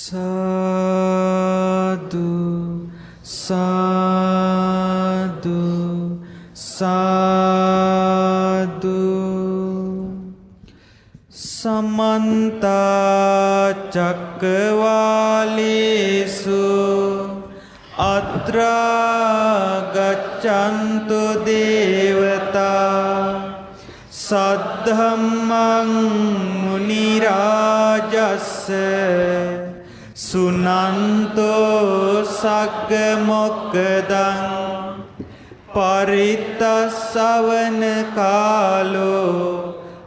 साधु साधु साधु। समन्त चक्रवालेषु अत्र गच्छन्तु देवता। सद्धम्मं मुनिराजस्य सुनन्तो सक्कमोक्खदं। परितस्सवन कालो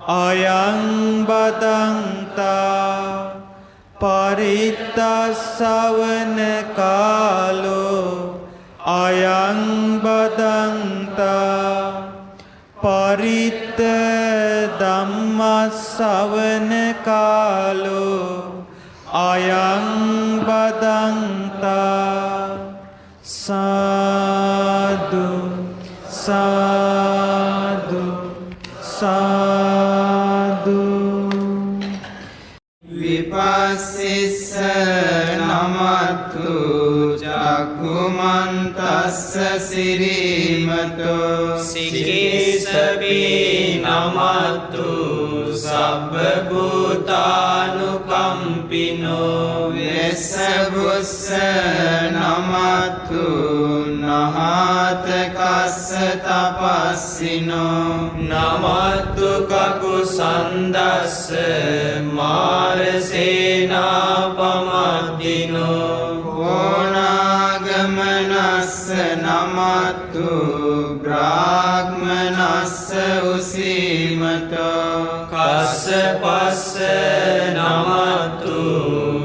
अयं बदन्ता। परितस्सवन कालो अयं बदन्ता। परित धम्मस्सवन कालो अयं बदन्ता। साधु साधु साधु। विपस्सिस्स नमस्तु चक्षुमन्तस्य श्रीमतो। सिकेशवे नमस्तु सर्वभूतानुकम्पिनो। वेशभुस्स नमस्तु नहातकस्य तपस्विनो। नमस्तु ककुसन्दस्य मारसेनापमद्दिनो। कोणागमनस्य नमस्तु ब्राह्मणस्य उसीमतो। कश्यपस्य नमस्तु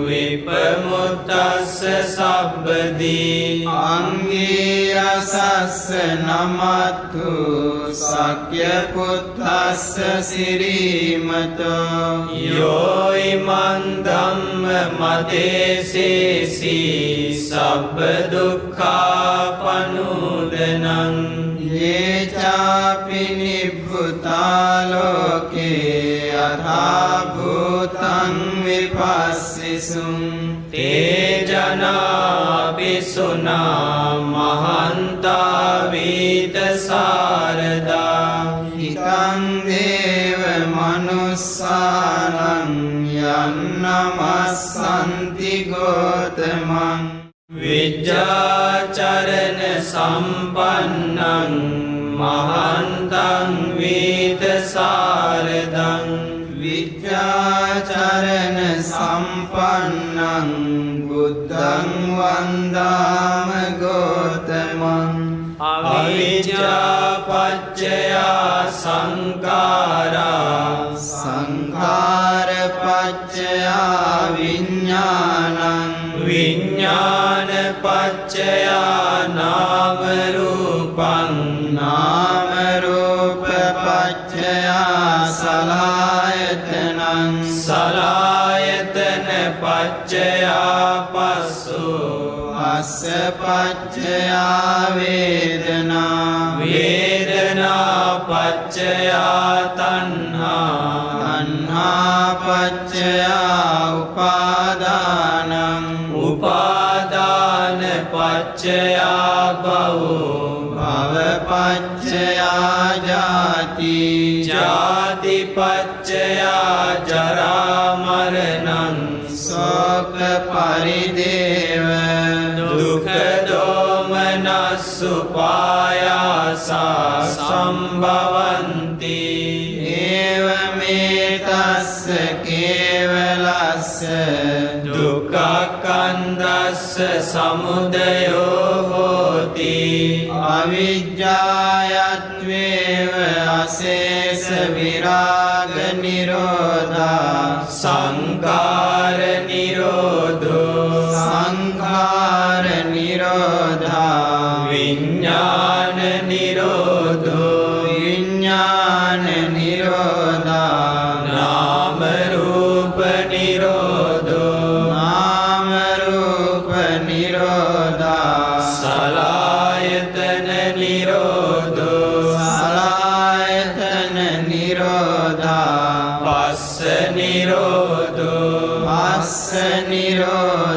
विप्रमुक्तस्य सब्बदी। अंगिरसस्य नमस्तु शक्यपुत्रस्य श्रीमतो। यो इमं धम्ममदेशेषि सब्बदुःखापनुदनं। ये चापि निभृता लोके यथा भूतं विपश्यिषुं। ते जनापि सुना महन्ता वीतशारदा। हितं देव मनुष्याणां यन्नमस्सन्ति गौतमम्। विद्याचरण सम्पन्नं महन्तं वीतशारदं। विद्याचरण सम्पन्नं बुद्धं वन्दामि गौतमम्। अविद्यापच्चया संखारा। संखारपच्चया विज्ञानं। विज्ञानपच्चया नामरूपं। नामरूपपच्चया सलयतनं। सलयतनपच्चया पशु। अस्य पच्चया वेदना। वेदनापच्चया तन्हा। तन्हापच्चया उपादानम्। उपादानपच्चया भवो। भवपच्चया जाति। जातिपच्चया जरामरणं। शोकपरिदेव। दुःखदोमनस्सुपायासा सम्भवन्ति। एवमेतस्य केवलस्य दुःखकन्दस्य समुदयो होति। अविद्यायत्वेव अशेष विराग निरोधा। संकार निरोधो। संखार निरोधा। विज्ञान निरोधो। विज्ञान निरोधा। नाम रूप निरोधो। नाम रूप निरोधा। सलायतन निरोधो। सलायतन निरोधा। पस्स निरोधो। पस्स निरोधा।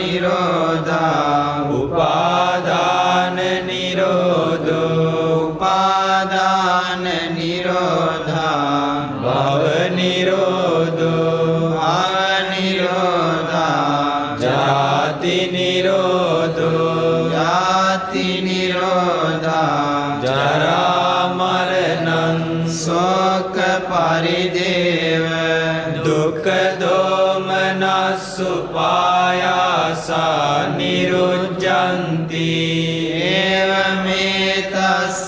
නිරෝධා උපාදාන නිරෝධෝ උපාදාන නිරෝධා භව නිරෝධෝ භව නිරෝධා ජාති නිරෝධෝ ජාති නිරෝධා ජරා මරණං ශෝක පරිදේව දුක්ඛ දෝමනස් උපායාසා නිරුද්ධಂತಿ ඒවමේතස්ස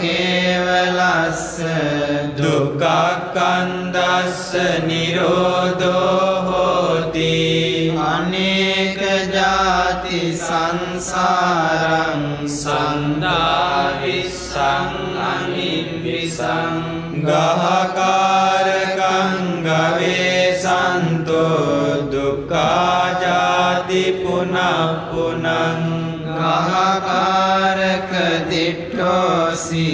කේවලස්ස දුක්ඛක්ඛන්දස්ස නිරෝධෝ හෝති අනේක ජාති සංසාරං සන්දාවිස්සං අනිවිසං ගහකාරකං ගවේසන්තෝ දුක්ඛාජාති පුනප්පුනං ගහකාරක දිට්ඨෝසි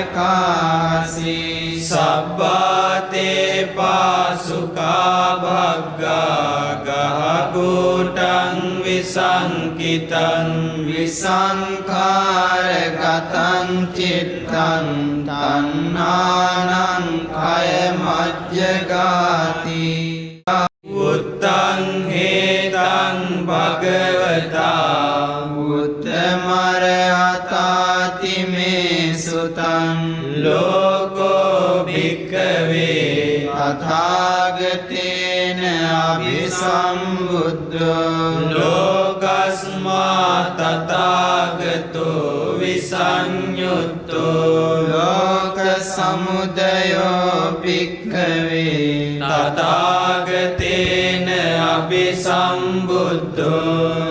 පුනගේහංනකාසි සබ්බාතේ පාසුකා භග්ගා ගහකුටං විසංකිතං විසංඛාරගතං චිත්තං තණ්හානං කය මජ්ජගාති උත්තං හේතං භගවතා උත්තමරහතාති මේ සුතං ලෝකෝ භික්ඛවේ තථාගතේන අභිසම්බුද්ධෝ ලෝකස්මා තථාගතෝ විසඤ්ඤුත්තෝ ලෝක සමුදයෝ භික්ඛවේ තථාගතේන අභිසම්බුද්ධෝ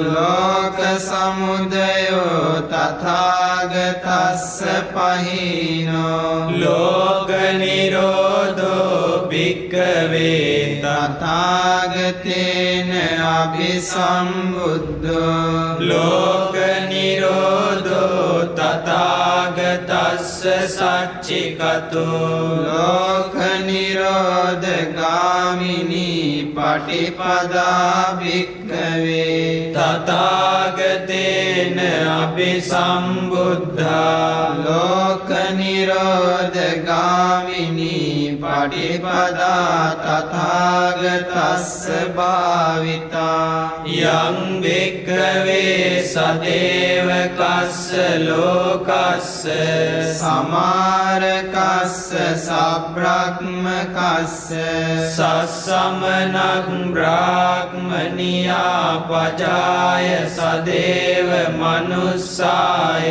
ලෝක සමුදයෝ තථාගතස්ස පහිනෝ ලෝක නිරෝධෝ භික්ඛවේ තථාගතේන අභිසම්බුද්ධෝ ලෝක නිරෝධෝ තථාගතස්ස සච්චිකතෝ ලෝක නිරෝධ ගාමිනී පටිපදා භික්ඛවේ තථාගතේන අභිසම්බුද්ධා ලෝක නිරෝධ ගාමිනී පටිපදා තථාගතස්ස භාවිතා යං භික්ඛවේ සදේවකස්ස ලෝකස්ස සමාරකස්ස සබ්‍රක්මකස්ස සස්සමනක් බ්‍රාහ්මනියා පජාය සදේව මනුස්සාය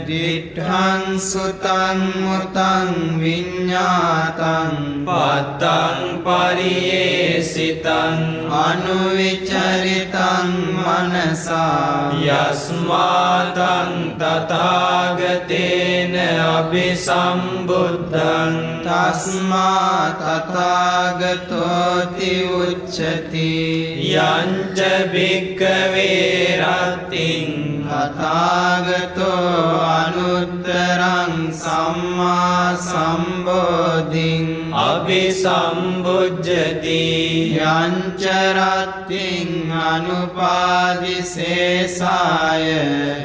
දිඨං සුතං මුතං විඤ්ඤාතං පත්තං පරියේසිතං අනුවිචරිතං මනසා යස්මාතං තථාගතේන අභිසම්බුද්ධං තස්මා තථාගතෝති උච්චති යංච භික්ඛවේ රත්තිං තථාගතෝ අනුත්තරං සම්මා සම්බෝධිං අභිසම්බුද්ධති යංච රත්තිං අනුපාදිසේසාය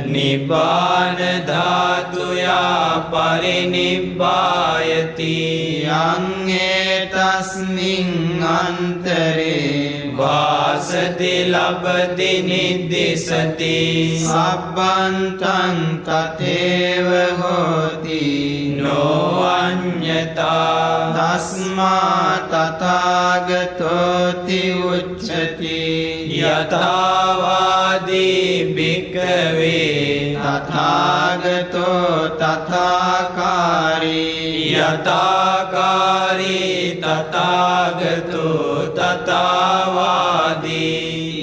නිබ්බාන ධාතුයා පරිනිබ්බායති යං ඒතස්මින් අන්තරේ වාසති ලබති නිද්දිසති සබ්බන්තං තතේව හෝති නොඅඤ්ඤතා තස්මා තථාගතෝති උච්චති යථාවාදී භික්ඛවේ තථාගතෝ තථාකාරී යථාකාරී තථාගතෝ තථාවාදී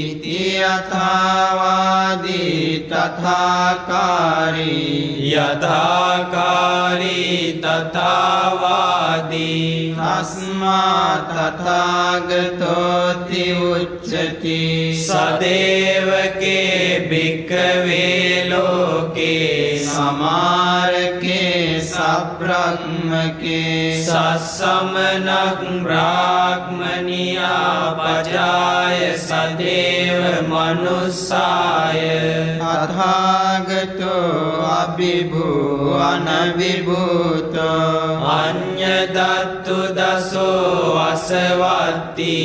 ඉති යථාවාදී තථාකාරී යථාකාරී තථාවාදී තස්මා තථාගතෝති උච්චති සදේවකේ භික්ඛවේ ලෝකේ සමාරකේ සබ්‍රක්මකේ සස්සමනක් බ්‍රාහ්මනියා පජාය සදේව මනුස්සාය තථාගතෝ අභිභූ අනවිභූතෝ අඤ්ඤදත්තු දසෝ අසවත්ති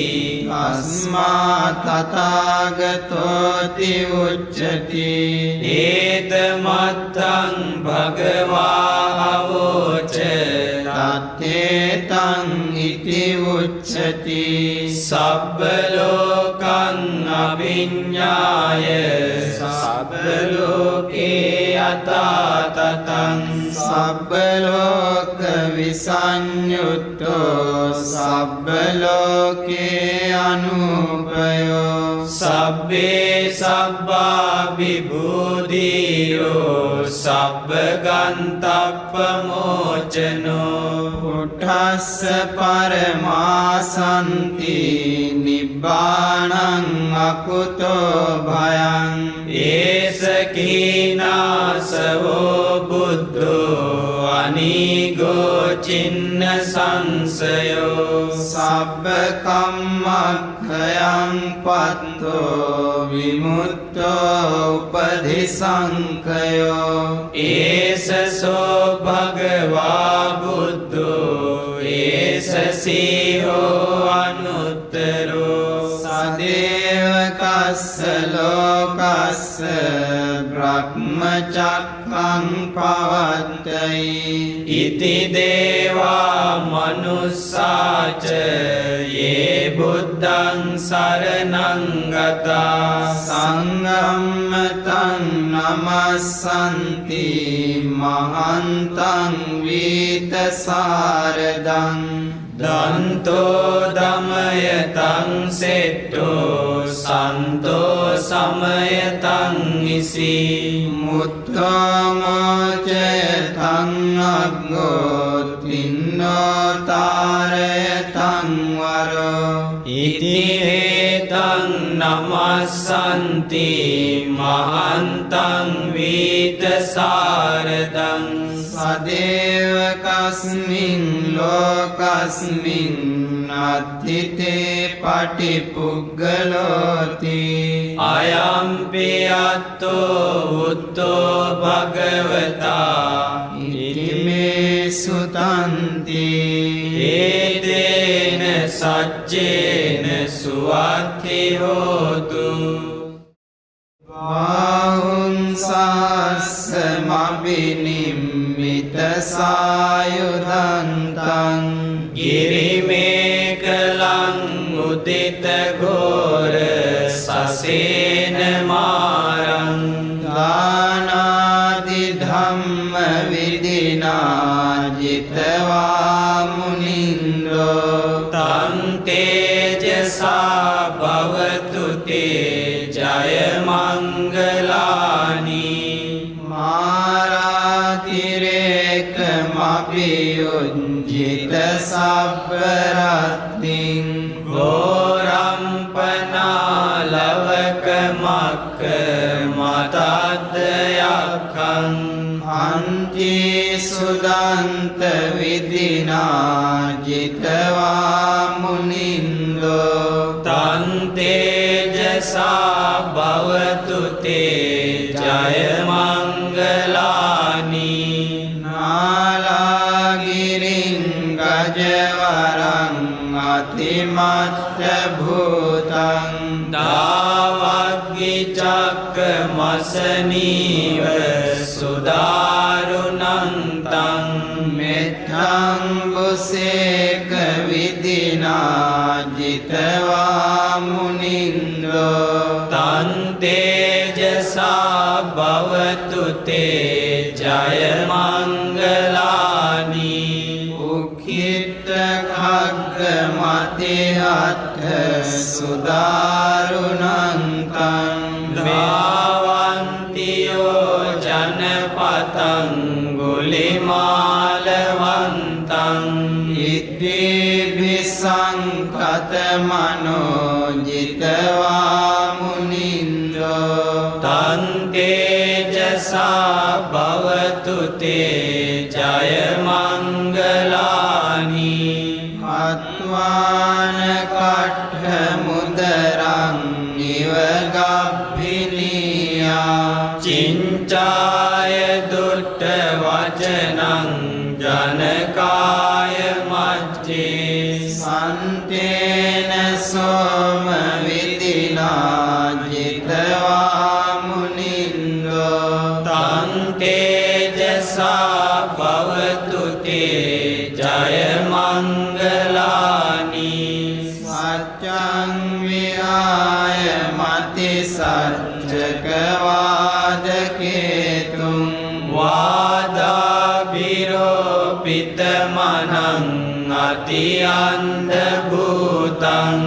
අස්මා තථාගතෝති උච්චති ඒතමත්තං භගවා අවෝච තත්තේතං ඉති උච්චති සබ්බ ලෝකං අභිඤ්ඤාය සබ්බ ලෝකේ යථා තතං සබ්බ ලෝක විසඤ්ඤුත්තෝ සබ්බ ලෝකේ අනුපයෝ සබ්බේ සබ්බා විභූතියෝ සබ්බ ගන්තප්පමෝචනෝ උඨස්ස පරමාසන්ති නිබ්බාණං අකුතෝ භයං ඒස කීනාසවෝ බුද්ධෝ අනීගෝ චින්න සංසයෝ සබ්බ කම්මක්ඛයං පත්තෝ විමුක්තෝ උපධිසංඛයෝ ඒසසෝ භගවා බුද්ධෝ ඒස සීහෝ අනුත්තරෝ සදේව කස්ස ලෝකස්ස බ්‍රහ්මචක්ඛං පවත්තයි ඉති දේවා මනුස්සාච යේ බුද්ධං සරණං ගතා සංගම්මතං නමස්සන්ති මහන්තං වීතසාරදං දන්තෝ දමයතං සෙට්ටෝ සන්තෝ සමයතං ඉසි මුත්තමෝචයතං අග්ගෝ තින්නෝ තාරයතං වරෝ ඉති හේතං නමස්සන්ති මහන්තං වීතසාරදං සදේව කස්මින් ලෝකස්මින් අත්ථිතේ පටිපුග්ගලෝති අයම්පි අත්තෝ උත්තෝ භගවතා ඉතිමේ සුතන්ති ඒතේන සච්චේන සුවත්ති හෝතු වාහුංසස්ස මබිනිම්මිත සායුධන්තං ගිරිමේකලං උදිත ඝෝර සසේන මාරං දානාදි ධම්ම විදිනා ජිතවා මුනින්දෝ තං තේජසා භවතු තේ ජය මංගලානි මාරාතිරේක මපියුංජිත සබ්බරත්තිං ගෝරම්පනාලවක මක්ක මතද්දයක්ඛං අන්ති සුදන්ත විදිනා ජිතවා මුනින්දෝ තං තේජසා භවතු තේ ජය මංගලානි නාලාගිරින් ගජවරං අතිමත්ත භූතං දාවග්ගි චක්ක මසනීව සුදාරුණං තං මෙත්තං බුසේක විදිනා ජිතවා මුනින්දෝ තං තේජසා භවතු තේ ජය මංගලානි උක්ඛිත khagga මතිහත් සුදාරුණං තං දාවන්තියෝ ජනපතං ගුලිමාලවන්තං ඉද්දීභිසංකත මනෝජිතවා මුනින්දෝ තං තේජසා භවතු තේ ජය මංගලානි අත්වාන කට්ඨ මුදරං චාය දුට්ඨ වචනං ජනකාය මච්චේ සන්තේන සෝම විදිනා ජිතවා මුනින්දෝ තං තේජසා භවතු තේ ජය මංගලානි සච්ඡං විහාය මති සච්චක වාදකේතුං වාදාභිරෝපිතමනං අතිඅන්ධ භූතං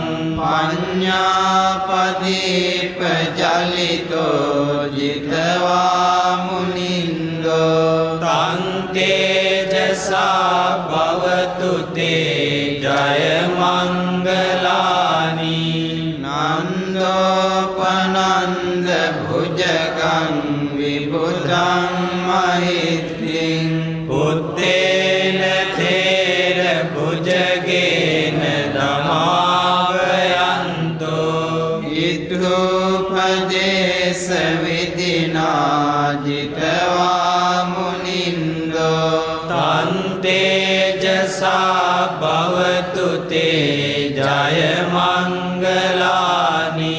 පඤ්ඤාපදීප ජලිතෝ ජිතවා මුනින්දෝ තං තේජසා භවතු තේ ජය මංගලානි නන්දෝපනන්ද භුජගං විබුධං මහිත්‍තිං බුද්දේන තේර භුජගේන දමාවයන්තෝ ඉද්ධූපදේශ විදිනා ජිතවා මුනින්දෝ තං තේජසා භවතු තේ ජය මංගලානි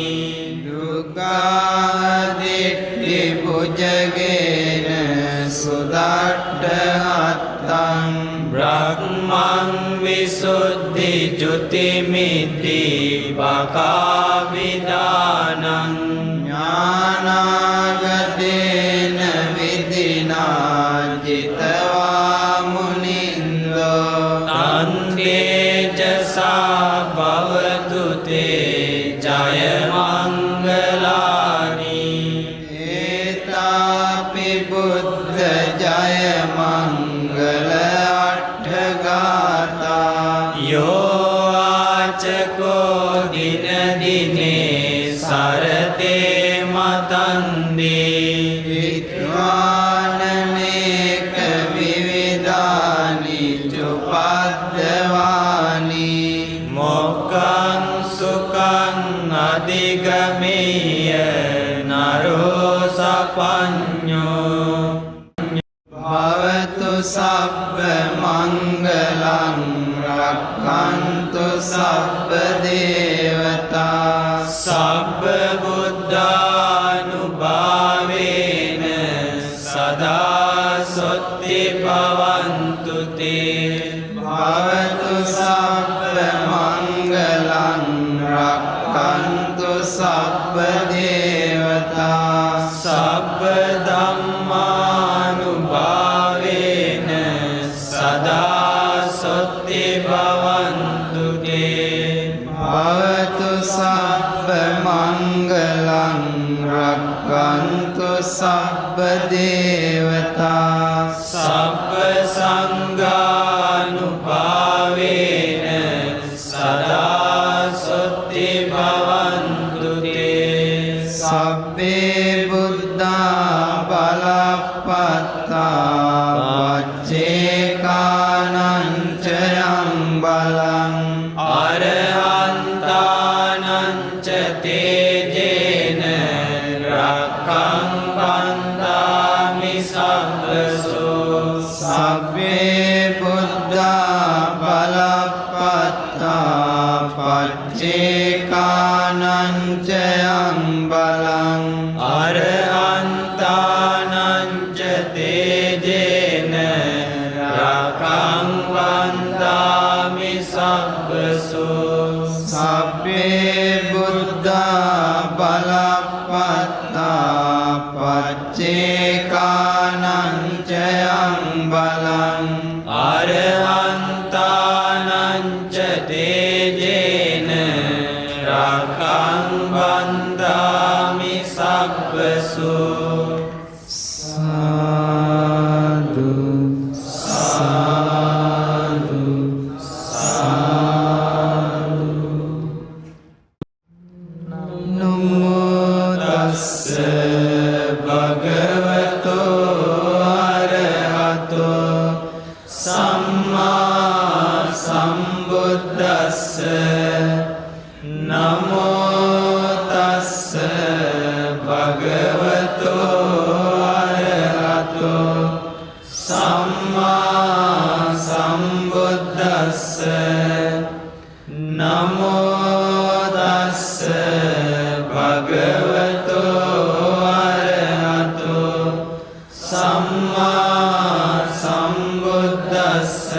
දුක්ඛාදිට්ඨි භුජගේන සුදට්ඨහත්තං බ්‍රහ්මං විසුද්ධි ජුතිමිති බකාවිදානං ඥානාගතේන විදිනා ජිතවා මුනින්දෝ තං තේජසා භවතු තේ ජය මංගලානි ඒතාපි බුද්ධ ජය මංගල අට්ඨගාතා යෝ ආචකෝ දින දිනේ සරතේ මතන්දී විද්වානනේක විවිධානි චුපද්දවානි මොක්ඛං සුඛං අධිගමීය නරෝ සපඤ්ඤෝ භවතු සබ්බ මංගලං රක්ඛන්තු සබ්බ දේවතා සබ්බ බුද්ධානුභාවේන සදා සොත්ති භවන්තු තේ භවතු සබ්බ මංගලං රක්ඛන්තු සබ්බ දේවතා සබ්බ ධම්මානුභාවේන සදා සොත්ති භවන්තු තේ භවතු සබ්බ මංගලං රක්ඛන්තු සබ්බ දේවතා සබ්බ සංඝානුභාවේන සදා සොත්ති භවන්තු තේ සබ්බේ බුද්ධා බලප්පත්තා වච්චේකානං චයං බලං අරහන්තානං ච තේජේන රක්ඛං බන්දාමි සබ්බසෝ සබ්බේ බුද්ධා බලප්පත්තා පච්චේකානං චයං බලං අරහන්තානං ච තේජේන රක්ඛං බන්දාමි සබ්බසෝ සබ්බේ බුද්ධා බලප්පත්තා පච්චේකානං චයං බලං අරහන්තානං ච තේජේන රක්ඛං බන්දාමි සබ්බසෝ සාදු සාදු සාදු නමෝ තස්ස භගවතෝ අරහතෝ සම්මා සම්බුද්දස්ස නමෝ තස්ස භගවතෝ භගවතෝ අරහතෝ සම්මා සම්බුද්දස්ස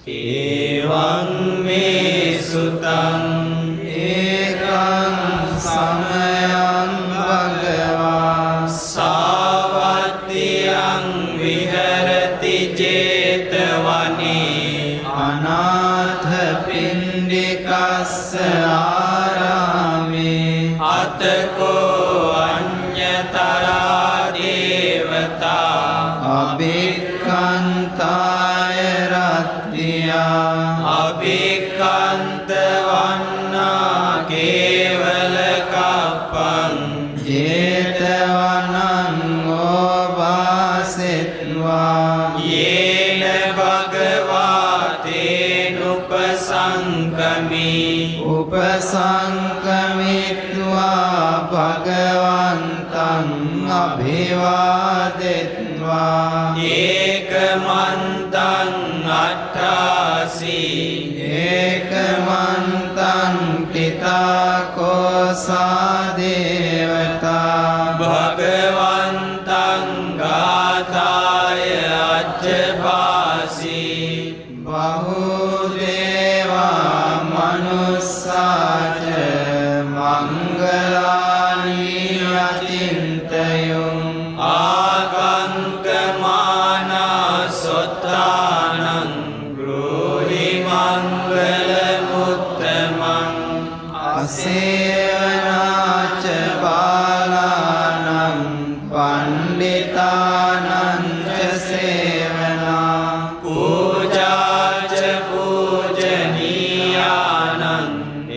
එවං මේ සුතං ඒකං සමයං භගවා සාවත්තියං විහෙරති 제තවනේ අනාථ පිණ්ඩිකස්ස ආරාමේ අතකෝ අඤ්ඤතරා දේවතා අභික්ඛන්තාය රත්ත්‍යා අභික්ඛන්ත වන්නා කේවල කප්පං ජේතවනං ඕවාසෙත්වා යේන භගවා තේනුපසංකමි උපසංකමිත්වා භගවන්තං අභිවාදෙත්වා ඒකමන්තං අට්ඨාසී ඒකමන්තං පිතාකෝසා දේවතා භගවන්තං ගාථාය අජ්ජපාසී බහුදේවා මනුස්සාච මංගලානි අචින්තයුම් ආකංකමානා සොත්තානං බ්‍රෝහි මංගල මුත්තමං අසේවනාච බාලානං පණ්ඩිතානං ච සේවනා පූජාච පූජනීයානං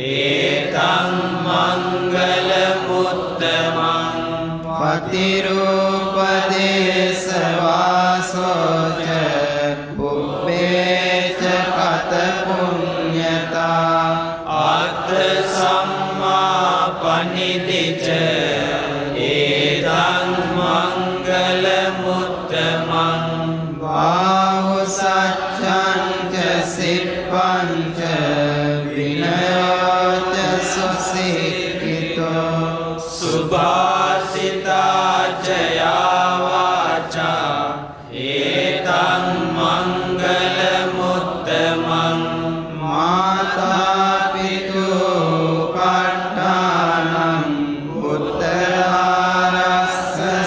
ඒතං මංගල මුත්තමං පතිරූපදේශ වාසෝච පුබ්බේච කත පුඤ්ඤතා අත්ථ සම්මා පනිදිච ඒතං මංගල මුත්තමං බාහු සච්ඡං ච සිප්පං ච විනයෝච සුසික්ඛිතෝ සුභාසිතාච යාවාචා ඒතං මංගල මුත්තමං මාතා පිතු පට්ඨානං උත්තරාරස්ස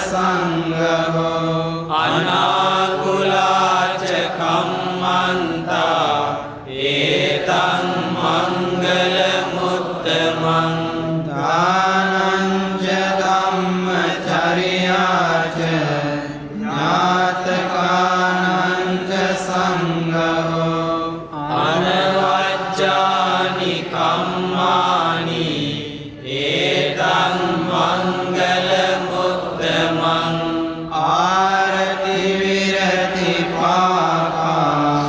සංඝෝ අනාකුලාච කම්මන්තා ඒතං මංගල මුත්තමං දානං ච ධම්මචර්යාච ඥාතකානං ච සංඝෝ අනවජ්ජානි කම්මානි ඒතං මංගල මුත්තමං ආරති විරති පාපා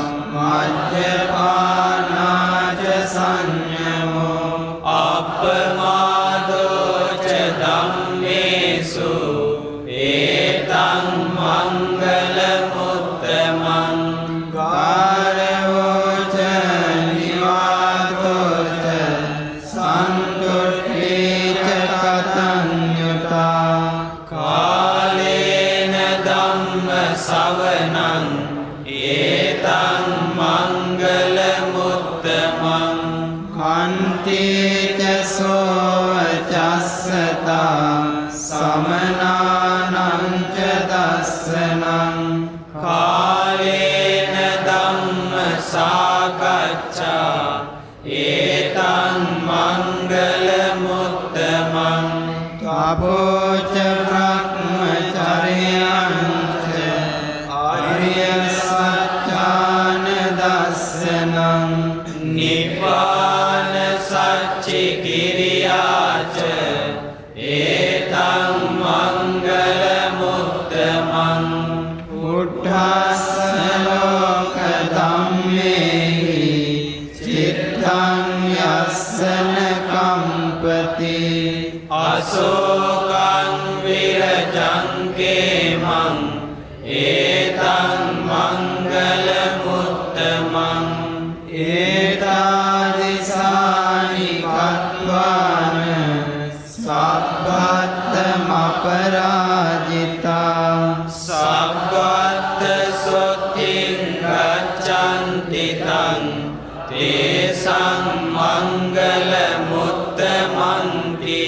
මජ්ජපානාච සංයමෝ අප්පමාදෝච ධම්මේසු ඒතං මංගල මුත්තමං ගාරවෝච නිවාතෝච සන්තුට්ඨීච කතඤ්ඤුතා කාලේන ධම්ම සවනං ඒතං මංගල මුත්තමං කන්තිච සෝචස්සතා සමනානං ච දස්සනං කාලේන ධම්ම සාකච්ඡා ඒතං මංගල මුත්තමං තපෝච බ්‍රහ්මචර්යං ච ආර්ය සත්‍යාන දස්සනං නිපාන සච්චි කිරියාච ඒතං මංගල මුත්තමං උද්ධස්ස ලෝක ධම්මේහි චිත්තං යස්සන කම්පති අශෝකං විරජං කේමං ඒතං මංගල මුත්තමං ඒතාදිසානි කତ୍වාන සබ්බත්තමපරාජිතා සබ්බත්ත සොත්තිං ගච්ඡන්ති තං තේසං මංගල මුත්තමන්ති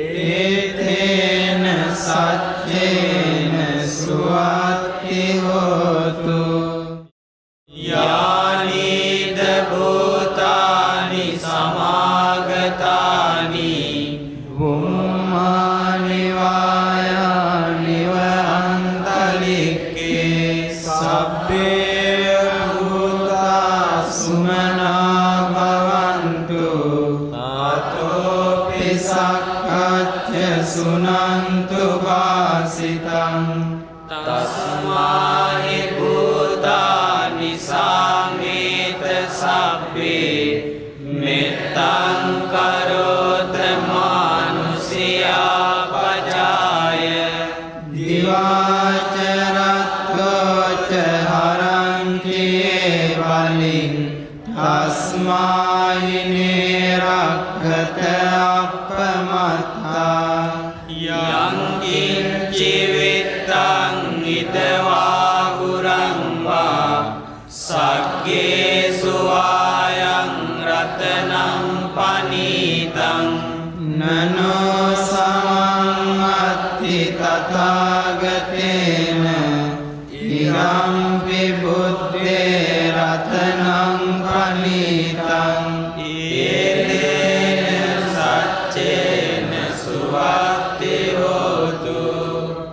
ඒතේන සච්චේන සුවත්ති හෝතු යානිද භූතානි සමාගතානි බුම්මානි වායානිව අන්තරික්කේ සබ්බේ භූතා සුමනා භවන්තු ආතෝ පිසක්ඛච්ච සුනන්තු වාසිතං තස්මාහි භූතානි සාමේත සබ්බේ මෙත්තං කරෝත මානුසියා පජාය දිවාචරත්වෝච හරංකියේ බලින් තස්මාහිනේ රක්ඛත අප්පමත්තා යං කිංචි විත්තං ඉදවා ගුරං වා සග්ගේසු ආයං රතනං පනීතං නනෝ සමං අත්ති තථාගතේන ඉරම්පි බුද්දේ රතනං පනීතං ඒතේන සච්චේන සුවත්ති හෝතු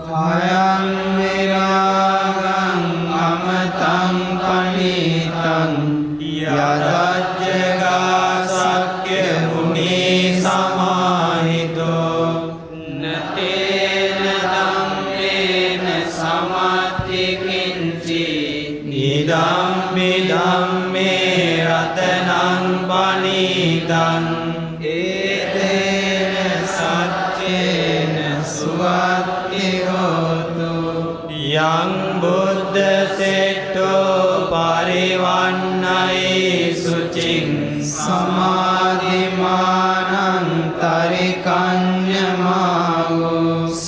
khayam viragam amatang panitang yadajjaga sakya muni samahito නතේන ධම්මේන සමත්ති කිංචි idambi dhamme ratanang panitang etena saccena suwatti hotu yang buddha setto parivannai sucing samadhimanang tarikanyamau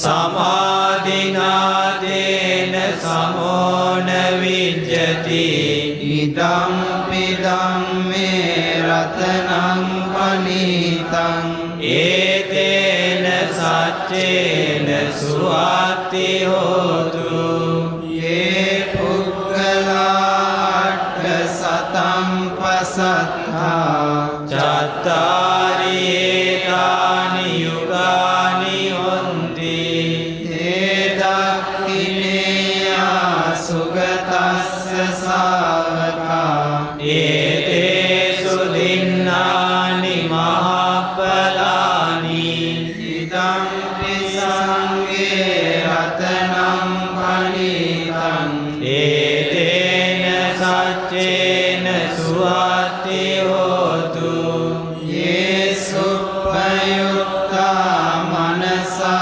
samadhinādena samona vijjati idampi dhamme ratanang panitang etena saccena suwatti hotu ye puggala atta satam pasattha cattari ekani yugani honti edakkineya sugatassa savaka etesu dinnani mahapalani idampi sange ratanam panitang etena saccena suwatti hotu ye suppayutta manasa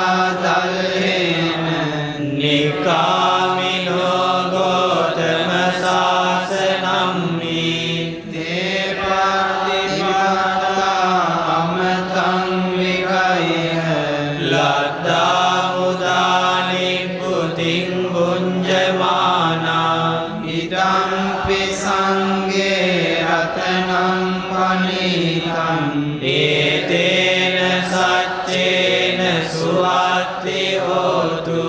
dalhena nikamino gotama sasanammi depattipata amatang vikaya ladda mudani puting bunjamana idampi sange ratanam panitang etena saccena suwatti hotu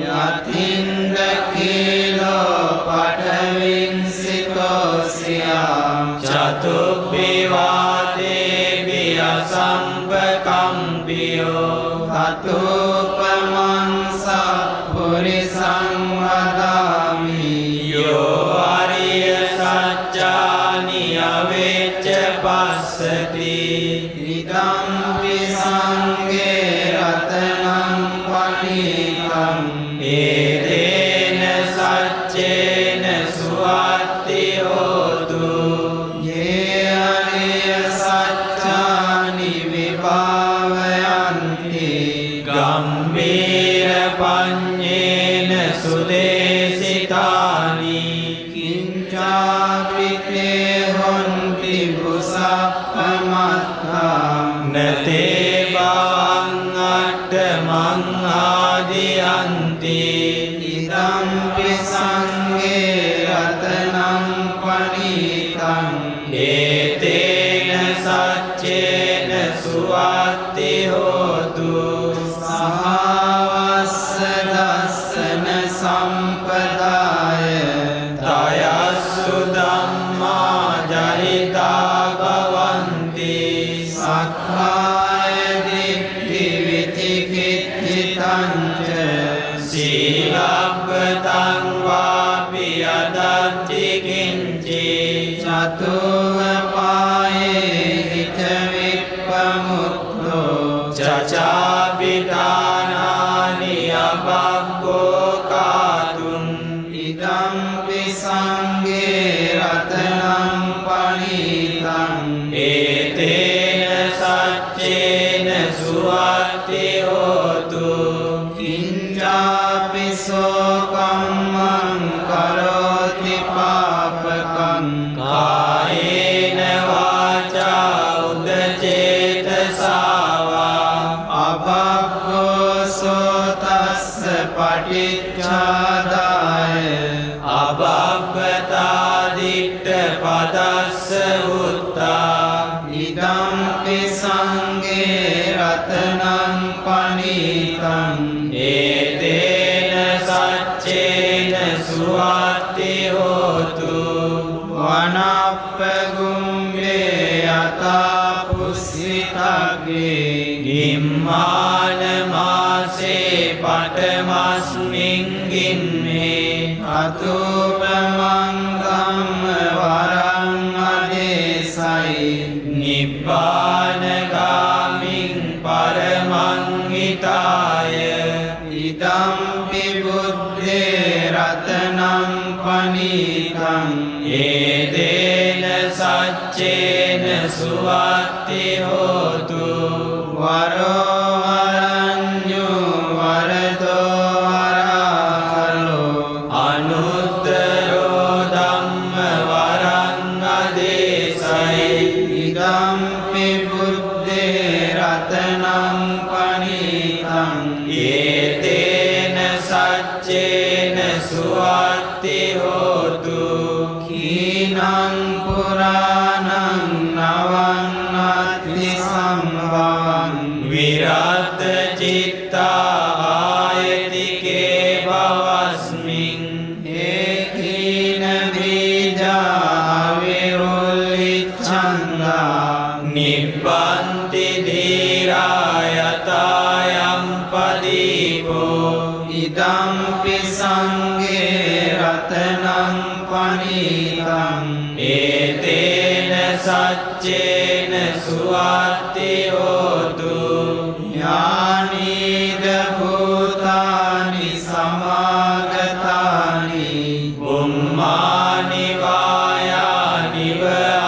yatinda kilo patavin sitosiyam chatubbiwate biyasampakampiyo tatupamang sappurisaṃ vadāmi yo ariya saccāni avecca passati idampi sange ratanam panitang etena saccena suwatti hotu ye ariya saccāni vibhāvayanti gambhīra paññena sudesitāni kincāpite honti busappamatthā nate bhavang සචාබිතානානි අබග්ගෝකාතුන් ඉදම්පි සංඝේ රතනං පනිතං ඒතේන සච්චේන සුවත්ති හෝතු කිංචාපිසෝ කම්මං කරෝති පාපකං කායේන වාචා උදචේතසාවා අබග්ගෝසෝ තස්ස පටිච්චාදාය අබබ්බතාදිට්ඨ පදස්ස උත්තා ඉදම්පි සංඝේ රතනං පනිතං ඒතේන සච්චේන සුවත්ති හෝතු වනප්පගුම්බේ යතා පුස්සිතග්ගේ ගිම්මාන මාසේ පඨමස්මින් ගින්මේ අතුපමං ධම්ම වරං අදේසයි නිබ්බානගාමින් පරමං හිතාය ඉදම්පි බුද්ධේ රතනං පනිතං ඒතේන සච්චේන සුවත්ති හෝතු වරෝවරඤ්ඤෝ වරදෝ වරාලෝ අනුත්තරෝ ධම්ම වරං අදේසයි ඉදම්පි බුද්ධේ රතනං පනිතං ඒතේන සච්චේන සුවත්ති හෝතු කීනං පුරාණං නවන්නත්ති සම්භවං විරත් චිත්තා ආයතිකේ භවස්මින් ඒකීන බීජා විරුල්ලිච්ඡන්දා නිබ්බන්ති ධීරා යතායම් පදීපෝ ඉදම්පි සංඝේ රතනං පනිතං ඒතේන සච්චේන සුවත්ති හෝතු ඥානීද භූතානි සමාගතානි බුම්මානි වායානිව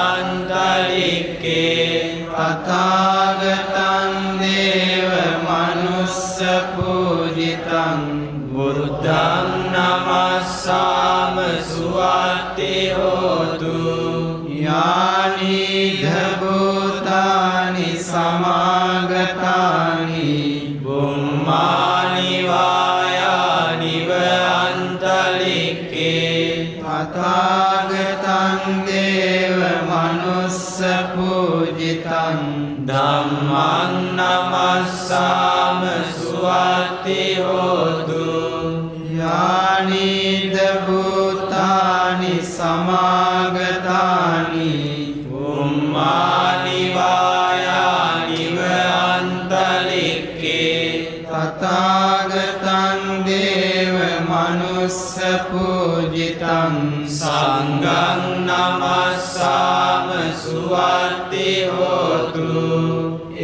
අන්තලික්කේ තථාගතං දේව මනුස්ස පූජිතං බුද්ධං නමස්සාම සුවත්ති හෝතු ඥානීද භූතානි සමාගතානි බුම්මානි වායානිව අන්තලික්කේ තථාගතං දේව මනුස්ස පූජිතං ධම්මං නමස්සාම සුවත්ති හෝතු ඥානීද භූතානි සමාගතානි බුම්මානි වායානිව අන්තලික්කේ තථාගතං දේව මනුස්ස පූජිතං සංඝං නමස්සාම සුවත්ති හෝතු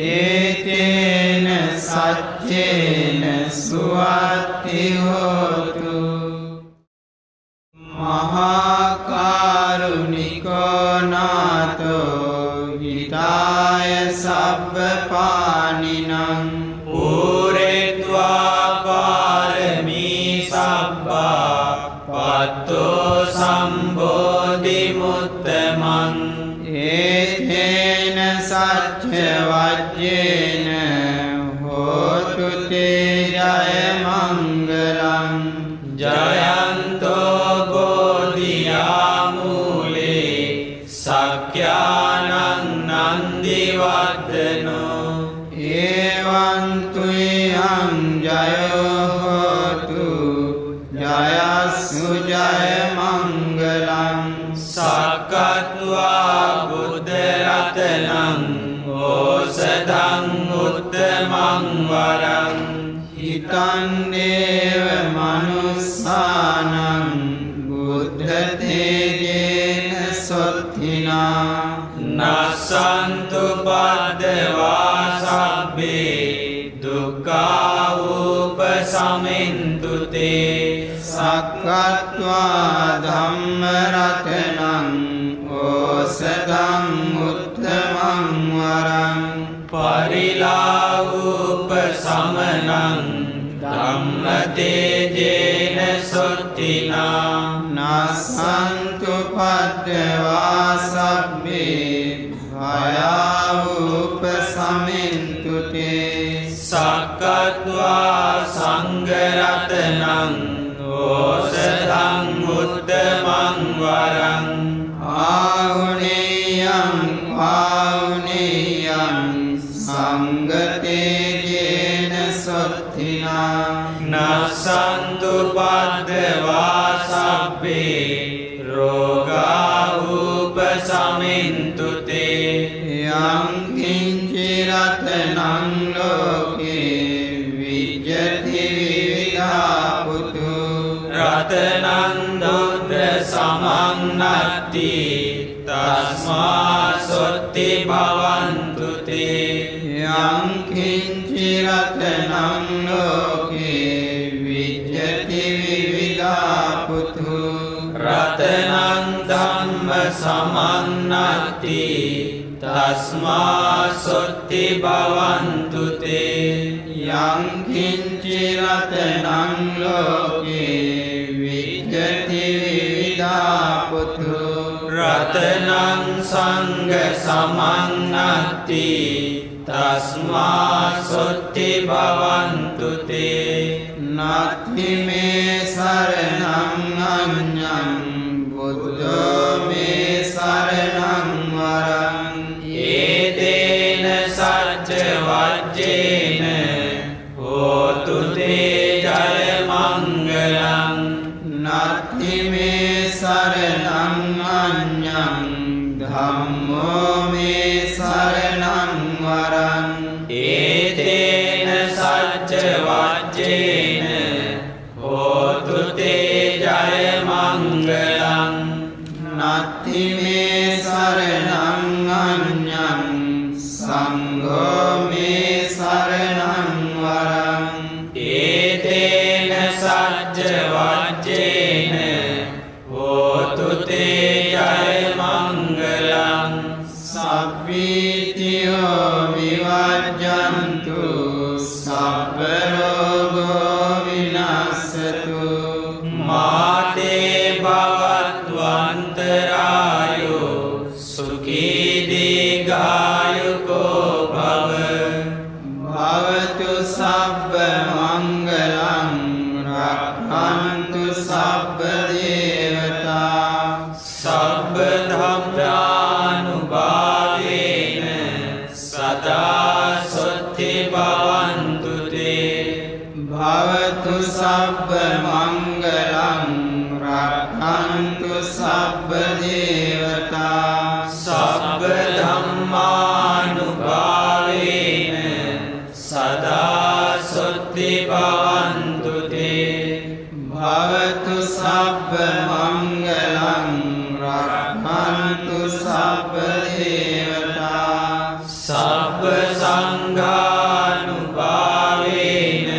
ඒතේන සච්චේන සුවත්ති හෝතු මහා කරුණිකෝ නාතෝ හිතාය සබ්බ පානිනං පූරෙත්වා පාරමී සබ්බා පත්තෝ සම්බෝධි මුත්තමං ඒතේන සච්ච වජ්ජේන හෝතු තේ ජය මංගලං ජයන්තෝ බෝධියාමූලේ සක්ඛ්‍යානං නන්දිවර්ධනෝ ඒවං තුයං ජයෝ හෝතු ජයස්සු ජය මංගලං සක්කත්වා බුද්ධ රතනං ඕසදං උත්තමං වරං හිතං දේව මනුස්සානං බුද්ධ තේජේන සොත්තිනා නසන්තු පද්දවා සබ්බේ සමෙන්තු තේ සක්කත්වා ධම්ම රතනං ඕසදං උත්තමං වරං පරිලාවූප සමනං ධම්මතේජේන සොත්තිනා නසන්තු පද්දවා සබ්බේ භයාවූප සමින්තු තේ සක්කත්වා සංඝරතනං ඕසදං උත්තමං වරං ආහුනේයං සංගතේජේන සොත්තිනා නසන්තු පද්දවා සබ්බේ රෝගා උපසමින්තු තේ යං කිංචි රතනං ලෝකේ විජ්ජති විවිධාපුතු රතනං දුද්ද සමං නත්ති තස්මා සොත්ති භවන්තු තේ යං කිංචි රතනං ලෝකේ විජ්ජති විවිධාපුතු රතනං ධම්ම සමං නත්ති තස්මා සොත්ති භවන්තු තේ යං කිංචි රතනං ලෝකේ විජ්ජති විවිධාපුතු රතනං සංඝ සමං නත්ති තස්මා සොත්ති භවන්තු තේ නත්ති මේ සරණං අඤ්ඤං බුද්ධෝ මේ සරණං වරං ඒතේන සච්ච වජ්ජේන හෝතු තේ ජය මංගලං නත්ති මේ සරණං අඤ්ඤං ධම්මෝ මේ සරණං වරං ඒතේන සච්ච වජ්ජේන හෝතු තේ ජය මංගලං නත්ති මේ සරණං අඤ්ඤං සංඝෝ මේ සරණං වරං ඒතේන සච්ච වජ්ජේන හෝතු තේ ජය මංගලං සබ්බීතියෝ විවජ්ජන්තු සබ්බ රෝගෝ විනාශතු මාතේ භවත්වන්තරායෝ සුඛී දීඝායුකෝ භව භවතු සබ්බ මංගලං රක්ඛන්තු සබ්බ දේවතා සබ්බ ධම්මානුභාවේන සදා සොත්ති භවන්තු තේ භවතු සබ්බ මංගලං රක්ඛන්තු සබ්බ දේවතා සබ්බ ධම්මානුභාවේන සදා සොත්ති භවන්තු තේ භවතු සබ්බ මංගලං රක්ඛන්තු සබ්බ දේවතා සබ්බ සංඝානුභාවේන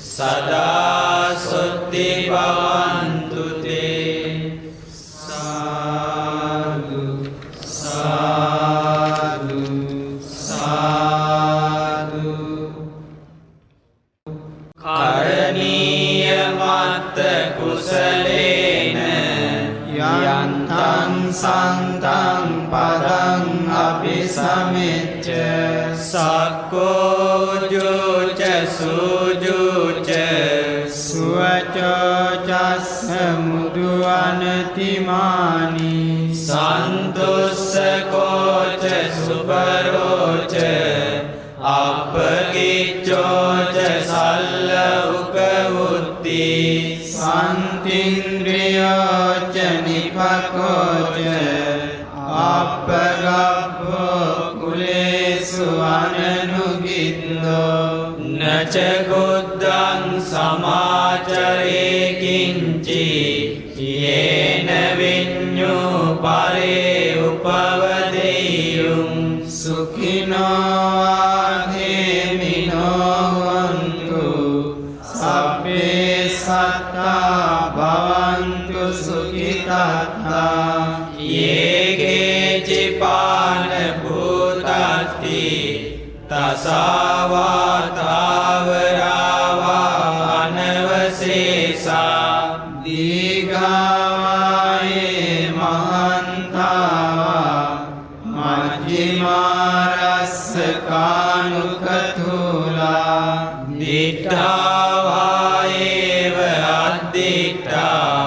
සදා සොත්ති භවන්තු තේ සාදු සාදු සාදු කරණීය මත්ත කුසලේන යන්තං සන්තං පදං අபிසමෙච්ච සක්කෝජෝච සූජෝච සුවචෝ චස්ස මුදුවනතිමානි සන්තුස්සකෝච සුපරෝච අපගිච්චෝච සල්ල උපවුත්ති සන්තින්ද්‍රියෝච නිපකෝච අපගබ්බෝ කුලේසු අනනුගින්දෝ නච ගොද්දං සමාචරේ කිංචි යේන විඤ්ඤෝ පරේ උපවදෙය්‍යුම් සුඛිනෝ ආධේමිනෝ හොන්තු සබ්බේ චූලා දිට්ඨා ඒව අද්දිට්ඨා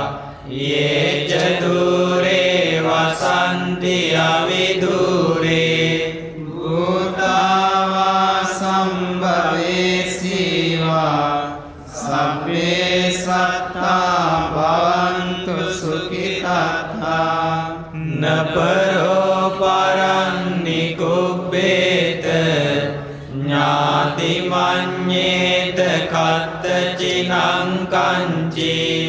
යේ ච දුරේ වසන්ති අවිදුරේ භූතාවා සම්භවේසීවා සබ්බේ සත්තා භවන්තු සුඛිතාත්තා නපරෝ පරන්නි කුබ්බේත ඥාති මඤ්ඤේත කත්ත චිනං කංචේ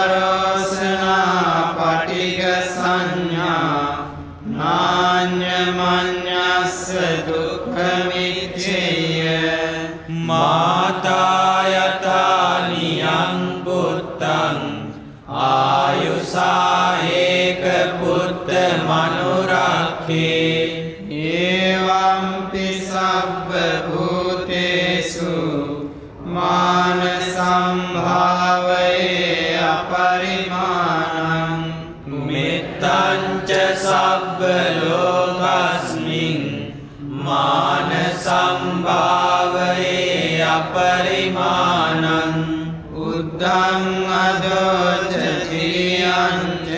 ගාරෝසනා පටිග සංඥා නාඤ්ඤමඤ්ඤස්ස දුක්ඛ මිච්ඡේය මාතා යතානියං පුත්තං ආයුසා ඒක පුත්ත මනුරක්ඛේ ඒවම්පි සබ්බ භූතේසු මාන සම්භාවයේ අපරිමාණං මෙත්තං ච සබ්බ ලෝකස්මින් මාන සම්භාවයේ අපරිමාණං උද්ධං අදෝචතියං ච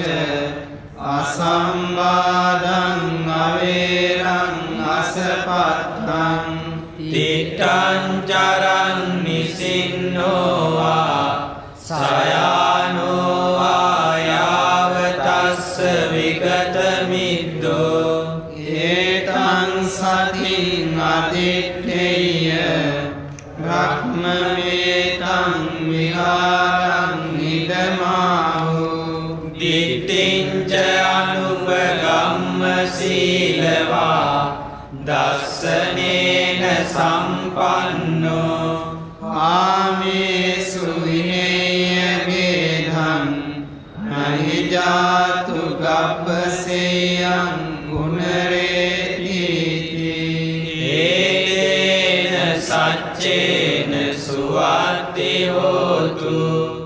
අසම්බාධං අවේරං අසපත්තං තිට්ඨං චරං නිසින්නෝවා සයානෝවා යාවතස්ස විගත මිද්දෝ ඒතං සතින් අදිත්තේය බ්‍රහ්මමේතං විහාරං නිදමාහු දිට්ඨිං ච අනුපගම්ම සීලවා දස්සනේන සම්පන්නෝ ආමේසු විනේය වේධං නහි ජාතු ගබ්බසේයං ගුණරේතිති ඒතේන සච්චේන සුවත්ති හෝතු